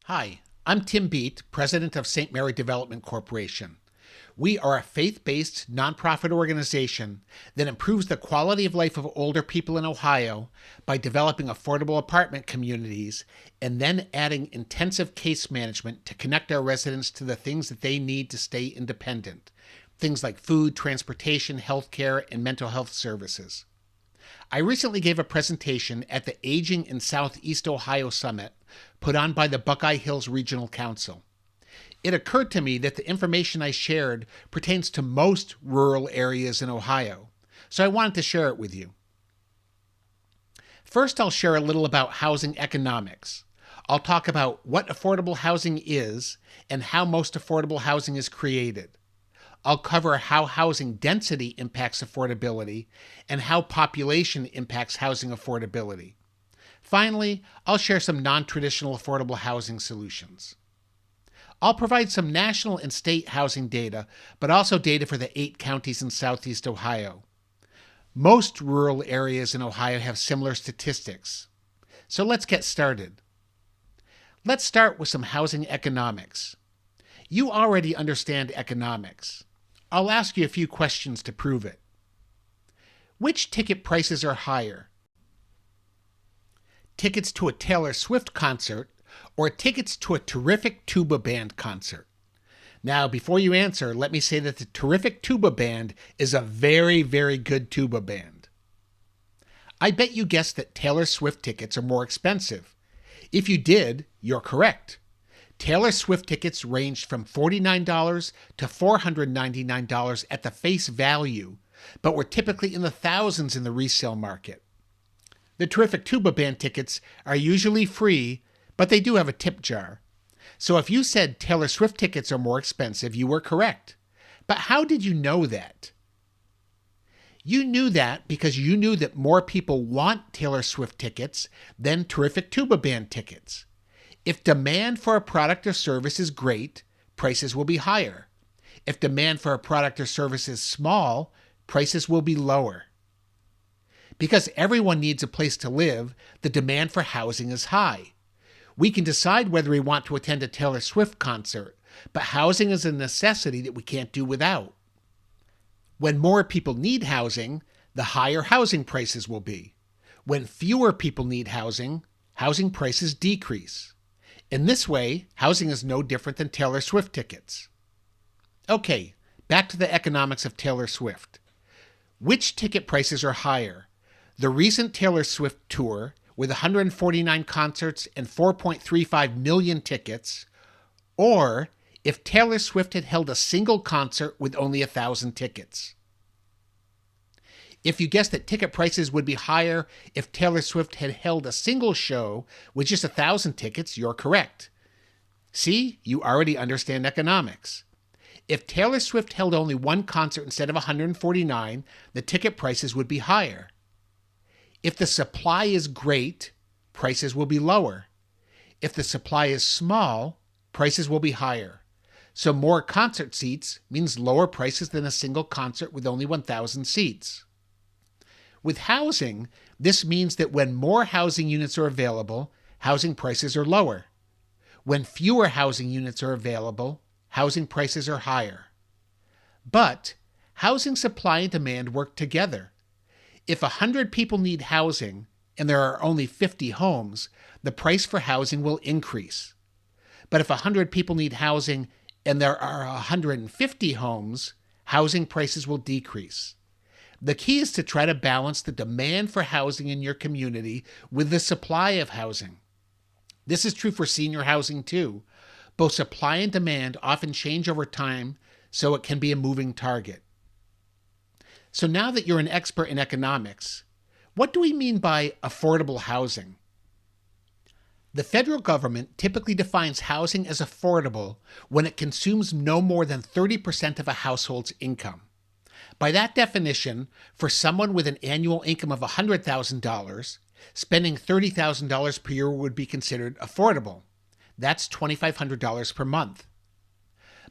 Hi, I'm Tim Bete, President of St. Mary Development Corporation. We are a faith-based nonprofit organization that improves the quality of life of older people in Ohio by developing affordable apartment communities and then adding intensive case management to connect our residents to the things that they need to stay independent. Things like food, transportation, healthcare, and mental health services. I recently gave a presentation at the Aging in Southeast Ohio Summit put on by the Buckeye Hills Regional Council. It occurred to me that the information I shared pertains to most rural areas in Ohio, so I wanted to share it with you. First, I'll share a little about housing economics. I'll talk about what affordable housing is and how most affordable housing is created. I'll cover how housing density impacts affordability and how population impacts housing affordability. Finally, I'll share some non-traditional affordable housing solutions. I'll provide some national and state housing data, but also data for the 8 counties in Southeast Ohio. Most rural areas in Ohio have similar statistics. So let's get started. Let's start with some housing economics. You already understand economics. I'll ask you a few questions to prove it. Which ticket prices are higher? Tickets to a Taylor Swift concert or tickets to a terrific tuba band concert? Now, before you answer, let me say that the terrific tuba band is a very, very good tuba band. I bet you guessed that Taylor Swift tickets are more expensive. If you did, you're correct. Taylor Swift tickets ranged from $49 to $499 at the face value, but were typically in the thousands in the resale market. The terrific tuba band tickets are usually free, but they do have a tip jar. So if you said Taylor Swift tickets are more expensive, you were correct. But how did you know that? You knew that because you knew that more people want Taylor Swift tickets than terrific tuba band tickets. If demand for a product or service is great, prices will be higher. If demand for a product or service is small, prices will be lower. Because everyone needs a place to live, the demand for housing is high. We can decide whether we want to attend a Taylor Swift concert, but housing is a necessity that we can't do without. When more people need housing, the higher housing prices will be. When fewer people need housing, housing prices decrease. In this way, housing is no different than Taylor Swift tickets. Okay, back to the economics of Taylor Swift. Which ticket prices are higher? The recent Taylor Swift tour, with 149 concerts and 4.35 million tickets, or if Taylor Swift had held a single concert with only 1,000 tickets. If you guessed that ticket prices would be higher if Taylor Swift had held a single show with just 1,000 tickets, you're correct. See, you already understand economics. If Taylor Swift held only one concert instead of 149, the ticket prices would be higher. If the supply is great, prices will be lower. If the supply is small, prices will be higher. So more concert seats means lower prices than a single concert with only 1,000 seats. With housing, this means that when more housing units are available, housing prices are lower. When fewer housing units are available, housing prices are higher. But housing supply and demand work together. If 100 people need housing and there are only 50 homes, the price for housing will increase. But if 100 people need housing and there are 150 homes, housing prices will decrease. The key is to try to balance the demand for housing in your community with the supply of housing. This is true for senior housing too. Both supply and demand often change over time, so it can be a moving target. So now that you're an expert in economics, what do we mean by affordable housing? The federal government typically defines housing as affordable when it consumes no more than 30% of a household's income. By that definition, for someone with an annual income of $100,000, spending $30,000 per year would be considered affordable. That's $2,500 per month.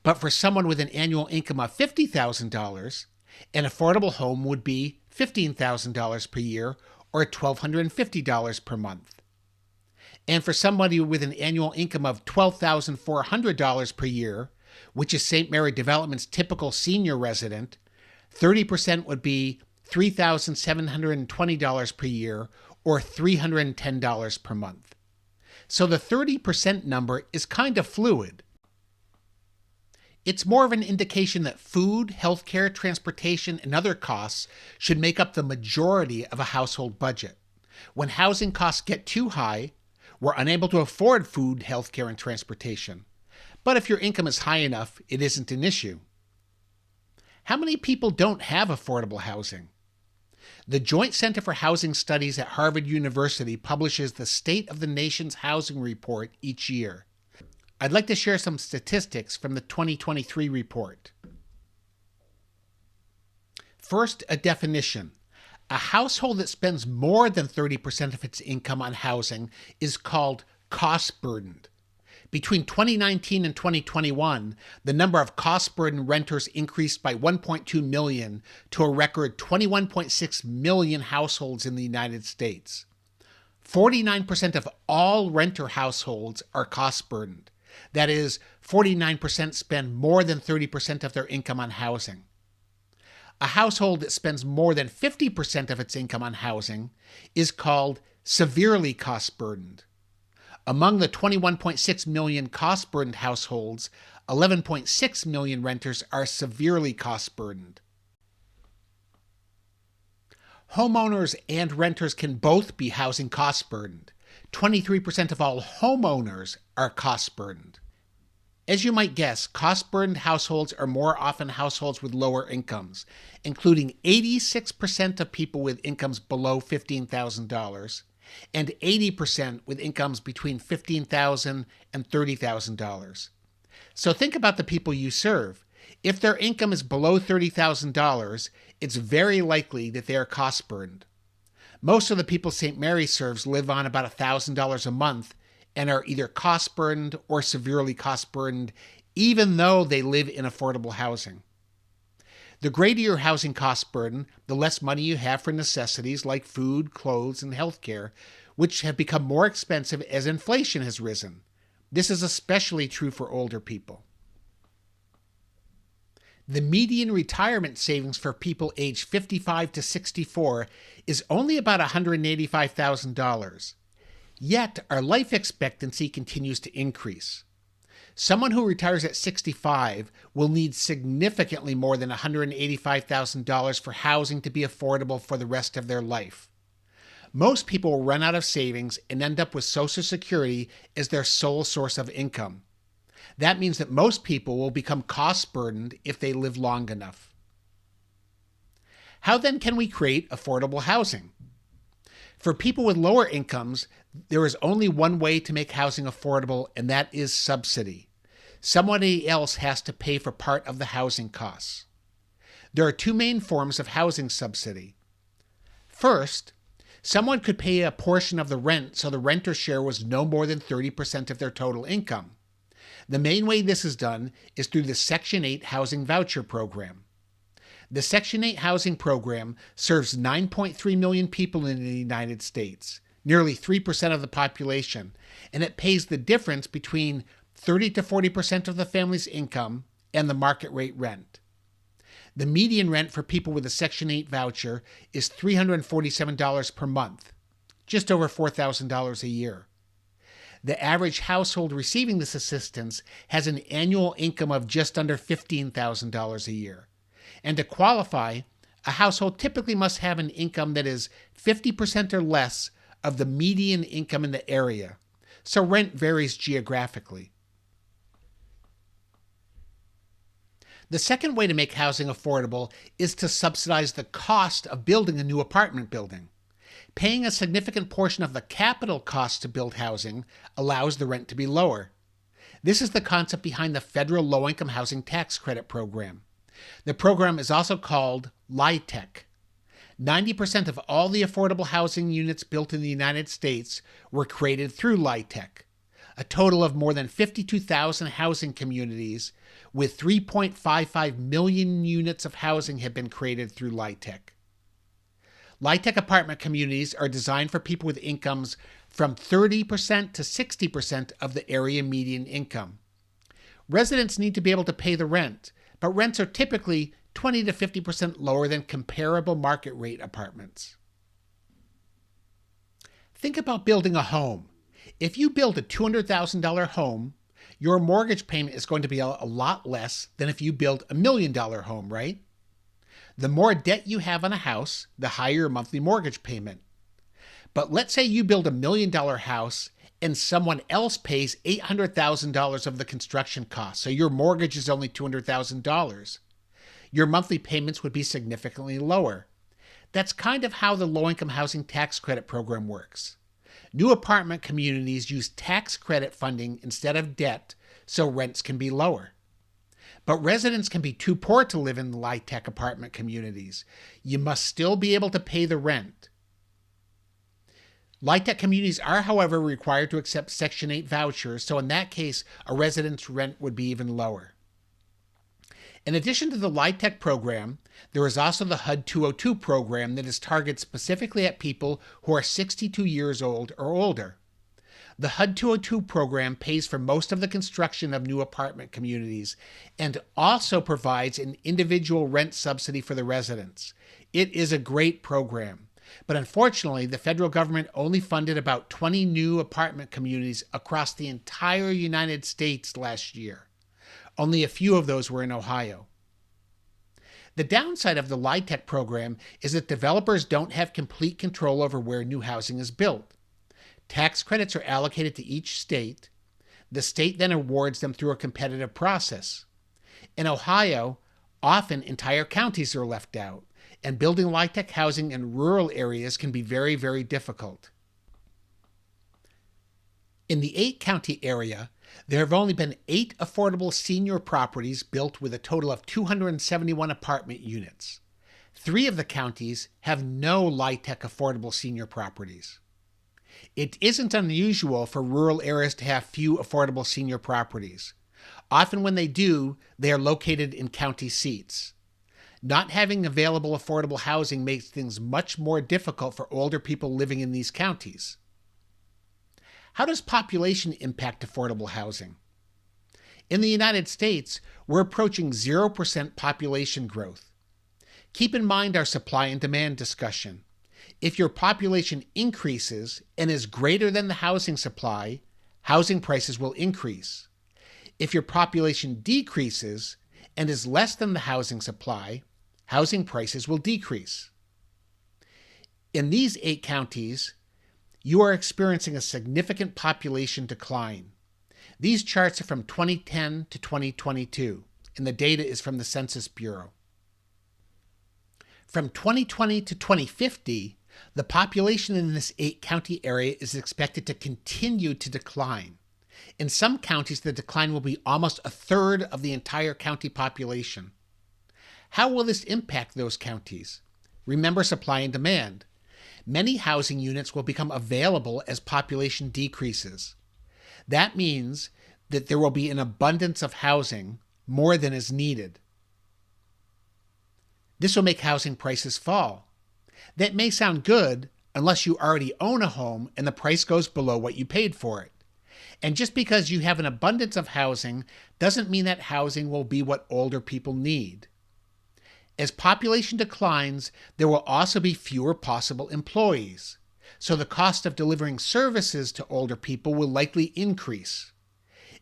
But for someone with an annual income of $50,000, an affordable home would be $15,000 per year or $1,250 per month. And for somebody with an annual income of $12,400 per year, which is St. Mary Development's typical senior resident, 30% would be $3,720 per year or $310 per month. So the 30% number is kind of fluid. It's more of an indication that food, healthcare, transportation, and other costs should make up the majority of a household budget. When housing costs get too high, we're unable to afford food, healthcare, and transportation. But if your income is high enough, it isn't an issue. How many people don't have affordable housing? The Joint Center for Housing Studies at Harvard University publishes the State of the Nation's Housing Report each year. I'd like to share some statistics from the 2023 report. First, a definition. A household that spends more than 30% of its income on housing is called cost-burdened. Between 2019 and 2021, the number of cost-burdened renters increased by 1.2 million to a record 21.6 million households in the United States. 49% of all renter households are cost-burdened. That is, 49% spend more than 30% of their income on housing. A household that spends more than 50% of its income on housing is called severely cost-burdened. Among the 21.6 million cost-burdened households, 11.6 million renters are severely cost-burdened. Homeowners and renters can both be housing cost-burdened. 23% of all homeowners are cost-burdened. As you might guess, cost-burdened households are more often households with lower incomes, including 86% of people with incomes below $15,000 and 80% with incomes between $15,000 and $30,000. So think about the people you serve. If their income is below $30,000, it's very likely that they are cost-burdened. Most of the people St. Mary serves live on about $1,000 a month and are either cost-burdened or severely cost-burdened, even though they live in affordable housing. The greater your housing cost burden, the less money you have for necessities like food, clothes, and healthcare, which have become more expensive as inflation has risen. This is especially true for older people. The median retirement savings for people aged 55 to 64 is only about $185,000. Yet, our life expectancy continues to increase. Someone who retires at 65 will need significantly more than $185,000 for housing to be affordable for the rest of their life. Most people will run out of savings and end up with Social Security as their sole source of income. That means that most people will become cost-burdened if they live long enough. How then can we create affordable housing? For people with lower incomes, there is only one way to make housing affordable, and that is subsidy. Somebody else has to pay for part of the housing costs. There are two main forms of housing subsidy. First, someone could pay a portion of the rent so the renter's share was no more than 30% of their total income. The main way this is done is through the Section 8 Housing Voucher Program. The Section 8 housing program serves 9.3 million people in the United States, nearly 3% of the population, and it pays the difference between 30 to 40% of the family's income and the market rate rent. The median rent for people with a Section 8 voucher is $347 per month, just over $4,000 a year. The average household receiving this assistance has an annual income of just under $15,000 a year. And to qualify, a household typically must have an income that is 50% or less of the median income in the area, so rent varies geographically. The second way to make housing affordable is to subsidize the cost of building a new apartment building. Paying a significant portion of the capital cost to build housing allows the rent to be lower. This is the concept behind the federal low-income housing tax credit program. The program is also called LIHTC. 90% of all the affordable housing units built in the United States were created through LIHTC. A total of more than 52,000 housing communities with 3.55 million units of housing have been created through LIHTC. LIHTC apartment communities are designed for people with incomes from 30% to 60% of the area median income. Residents need to be able to pay the rent, but rents are typically 20 to 50% lower than comparable market rate apartments. Think about building a home. If you build a $200,000 home, your mortgage payment is going to be a lot less than if you build a $1 million home, right? The more debt you have on a house, the higher your monthly mortgage payment. But let's say you build a $1 million house and someone else pays $800,000 of the construction cost, so your mortgage is only $200,000. Your monthly payments would be significantly lower. That's kind of how the low-income housing tax credit program works. New apartment communities use tax credit funding instead of debt, so rents can be lower. But residents can be too poor to live in LIHTC apartment communities. You must still be able to pay the rent. LIHTC communities are, however, required to accept Section 8 vouchers, so in that case, a resident's rent would be even lower. In addition to the LIHTC program, there is also the HUD 202 program that is targeted specifically at people who are 62 years old or older. The HUD 202 program pays for most of the construction of new apartment communities and also provides an individual rent subsidy for the residents. It is a great program, but unfortunately, the federal government only funded about 20 new apartment communities across the entire United States last year. Only a few of those were in Ohio. The downside of the LIHTC program is that developers don't have complete control over where new housing is built. Tax credits are allocated to each state. The state then awards them through a competitive process. In Ohio, often entire counties are left out, and building LIHTC housing in rural areas can be very, very difficult. In the 8-county area, there have only been 8 affordable senior properties built with a total of 271 apartment units. 3 of the counties have no LIHTC affordable senior properties. It isn't unusual for rural areas to have few affordable senior properties. Often when they do, they are located in county seats. Not having available affordable housing makes things much more difficult for older people living in these counties. How does population impact affordable housing? In the United States, we're approaching 0% population growth. Keep in mind our supply and demand discussion. If your population increases and is greater than the housing supply, housing prices will increase. If your population decreases and is less than the housing supply, housing prices will decrease. In these 8 counties, you are experiencing a significant population decline. These charts are from 2010 to 2022, and the data is from the Census Bureau. From 2020 to 2050, the population in this 8-county area is expected to continue to decline. In some counties, the decline will be almost a third of the entire county population. How will this impact those counties? Remember supply and demand. Many housing units will become available as population decreases. That means that there will be an abundance of housing, more than is needed. This will make housing prices fall. That may sound good unless you already own a home and the price goes below what you paid for it. And just because you have an abundance of housing doesn't mean that housing will be what older people need. As population declines, there will also be fewer possible employees, so the cost of delivering services to older people will likely increase.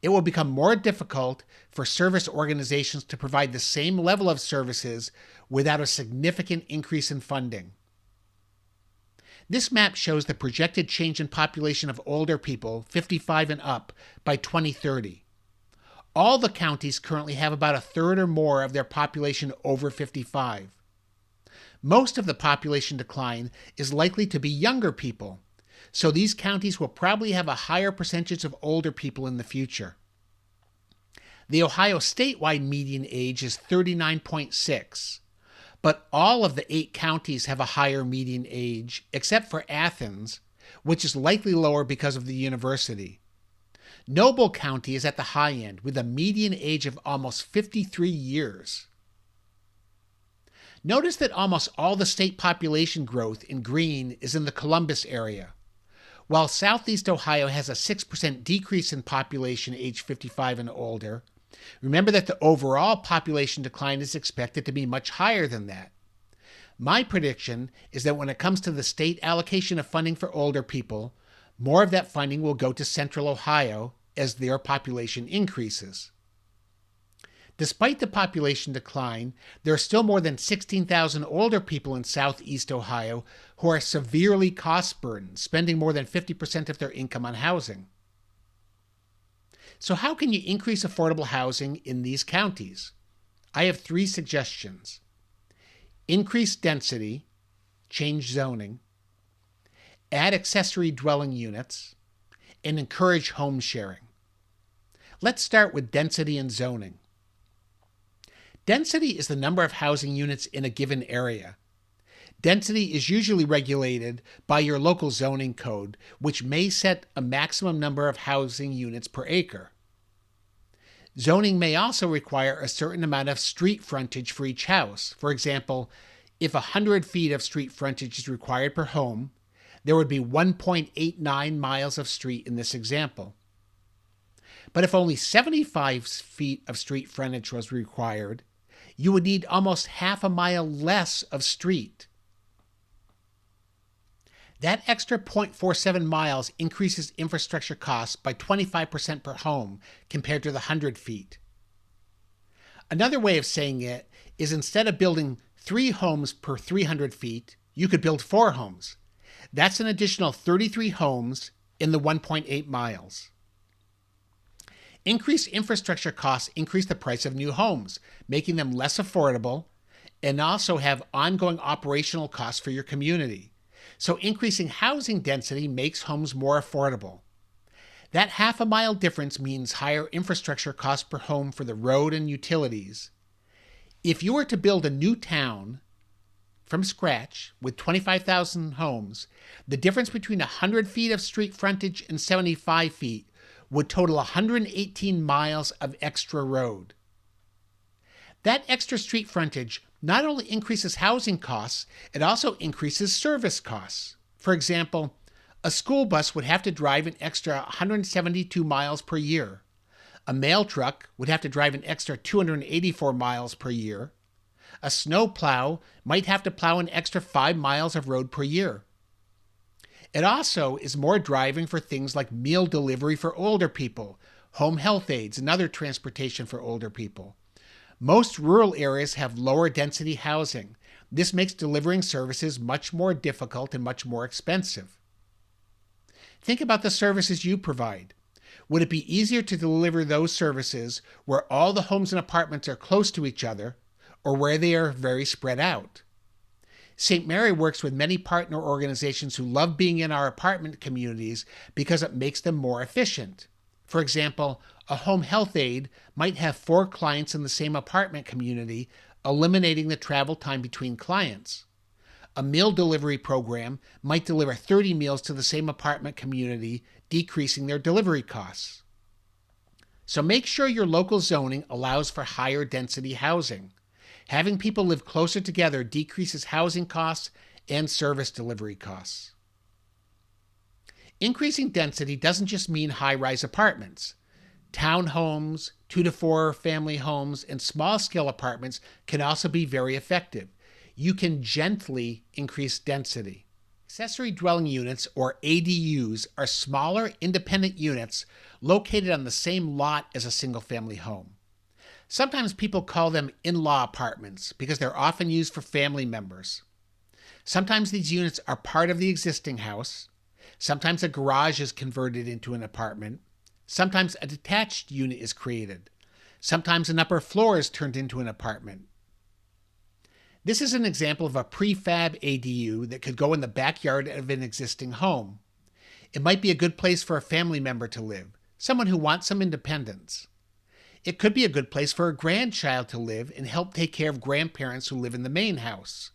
It will become more difficult for service organizations to provide the same level of services without a significant increase in funding. This map shows the projected change in population of older people, 55 and up, by 2030. All the counties currently have about a third or more of their population over 55. Most of the population decline is likely to be younger people, so these counties will probably have a higher percentage of older people in the future. The Ohio statewide median age is 39.6, but all of the 8 counties have a higher median age, except for Athens, which is likely lower because of the university. Noble County is at the high end, with a median age of almost 53 years. Notice that almost all the state population growth in green is in the Columbus area. While Southeast Ohio has a 6% decrease in population age 55 and older, remember that the overall population decline is expected to be much higher than that. My prediction is that when it comes to the state allocation of funding for older people, more of that funding will go to Central Ohio as their population increases. Despite the population decline, there are still more than 16,000 older people in Southeast Ohio who are severely cost-burdened, spending more than 50% of their income on housing. So how can you increase affordable housing in these counties? I have 3 suggestions. Increase density, change zoning, add accessory dwelling units, and encourage home sharing. Let's start with density and zoning. Density is the number of housing units in a given area. Density is usually regulated by your local zoning code, which may set a maximum number of housing units per acre. Zoning may also require a certain amount of street frontage for each house. For example, if 100 feet of street frontage is required per home, there would be 1.89 miles of street in this example. But if only 75 feet of street frontage was required, you would need almost half a mile less of street. That extra 0.47 miles increases infrastructure costs by 25% per home compared to the 100 feet. Another way of saying it is instead of building 3 homes per 300 feet, you could build 4 homes. That's an additional 33 homes in the 1.8 miles. Increased infrastructure costs increase the price of new homes, making them less affordable, and also have ongoing operational costs for your community. So increasing housing density makes homes more affordable. That half a mile difference means higher infrastructure costs per home for the road and utilities. If you were to build a new town from scratch with 25,000 homes, the difference between 100 feet of street frontage and 75 feet would total 118 miles of extra road. That extra street frontage not only increases housing costs, it also increases service costs. For example, a school bus would have to drive an extra 172 miles per year. A mail truck would have to drive an extra 284 miles per year. A snow plow might have to plow an extra 5 miles of road per year. It also is more driving for things like meal delivery for older people, home health aides, and other transportation for older people. Most rural areas have lower density housing. This makes delivering services much more difficult and much more expensive. Think about the services you provide. Would it be easier to deliver those services where all the homes and apartments are close to each other, or where they are very spread out? St. Mary works with many partner organizations who love being in our apartment communities because it makes them more efficient. For example, a home health aide might have 4 clients in the same apartment community, eliminating the travel time between clients. A meal delivery program might deliver 30 meals to the same apartment community, decreasing their delivery costs. So make sure your local zoning allows for higher density housing. Having people live closer together decreases housing costs and service delivery costs. Increasing density doesn't just mean high-rise apartments. Townhomes, 2 to 4 family homes, and small-scale apartments can also be very effective. You can gently increase density. Accessory dwelling units, or ADUs, are smaller independent units located on the same lot as a single-family home. Sometimes people call them in-law apartments because they're often used for family members. Sometimes these units are part of the existing house. Sometimes a garage is converted into an apartment. Sometimes a detached unit is created. Sometimes an upper floor is turned into an apartment. This is an example of a prefab ADU that could go in the backyard of an existing home. It might be a good place for a family member to live, someone who wants some independence. It could be a good place for a grandchild to live and help take care of grandparents who live in the main house.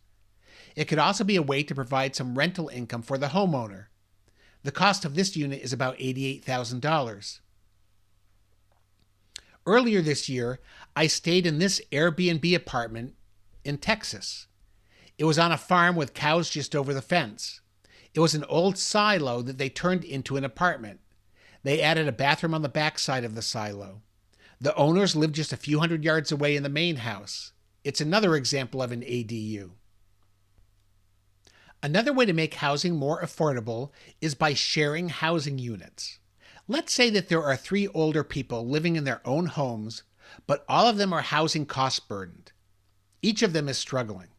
It could also be a way to provide some rental income for the homeowner. The cost of this unit is about $88,000. Earlier this year, I stayed in this Airbnb apartment in Texas. It was on a farm with cows just over the fence. It was an old silo that they turned into an apartment. They added a bathroom on the back side of the silo. The owners lived just a few hundred yards away in the main house. It's another example of an ADU. Another way to make housing more affordable is by sharing housing units. Let's say that there are 3 older people living in their own homes, but all of them are housing cost burdened. Each of them is struggling.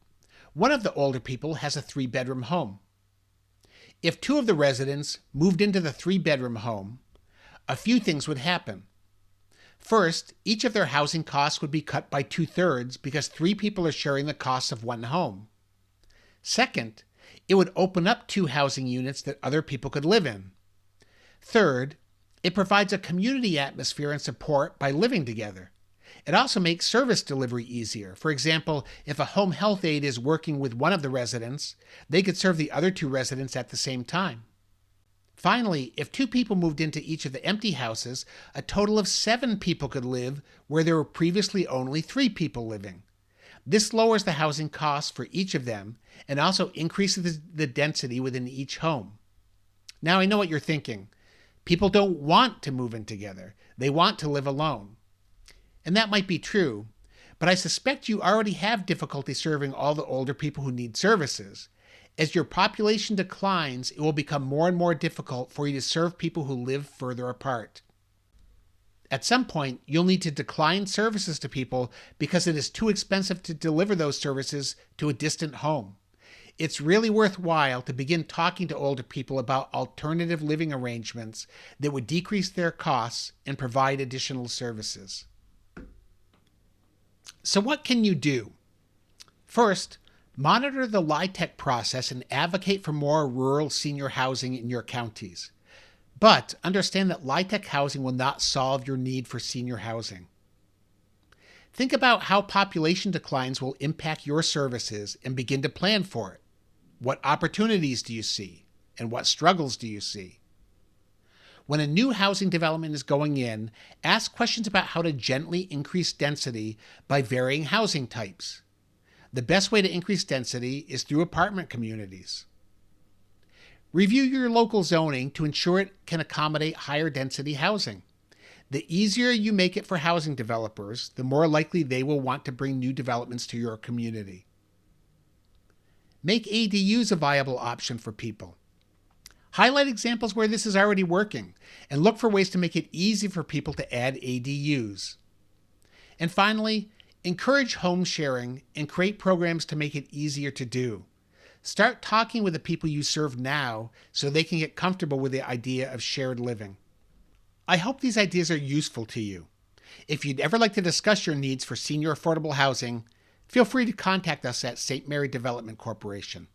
One of the older people has a 3-bedroom home. If 2 of the residents moved into the 3-bedroom home, a few things would happen. First, each of their housing costs would be cut by 2/3 because 3 people are sharing the costs of one home. Second, it would open up 2 housing units that other people could live in. Third, it provides a community atmosphere and support by living together. It also makes service delivery easier. For example, if a home health aide is working with one of the residents, they could serve the other 2 residents at the same time. Finally, if 2 people moved into each of the empty houses, a total of 7 people could live where there were previously only 3 people living. This lowers the housing costs for each of them and also increases the density within each home. Now I know what you're thinking. People don't want to move in together. They want to live alone. And that might be true, but I suspect you already have difficulty serving all the older people who need services. As your population declines, it will become more and more difficult for you to serve people who live further apart. At some point, you'll need to decline services to people because it is too expensive to deliver those services to a distant home. It's really worthwhile to begin talking to older people about alternative living arrangements that would decrease their costs and provide additional services. So what can you do? First, monitor the LIHTC process and advocate for more rural senior housing in your counties. But understand that LIHTC housing will not solve your need for senior housing. Think about how population declines will impact your services and begin to plan for it. What opportunities do you see? And what struggles do you see? When a new housing development is going in, ask questions about how to gently increase density by varying housing types. The best way to increase density is through apartment communities. Review your local zoning to ensure it can accommodate higher density housing. The easier you make it for housing developers, the more likely they will want to bring new developments to your community. Make ADUs a viable option for people. Highlight examples where this is already working, and look for ways to make it easy for people to add ADUs. And finally, encourage home sharing and create programs to make it easier to do. Start talking with the people you serve now so they can get comfortable with the idea of shared living. I hope these ideas are useful to you. If you'd ever like to discuss your needs for senior affordable housing, feel free to contact us at St. Mary Development Corporation.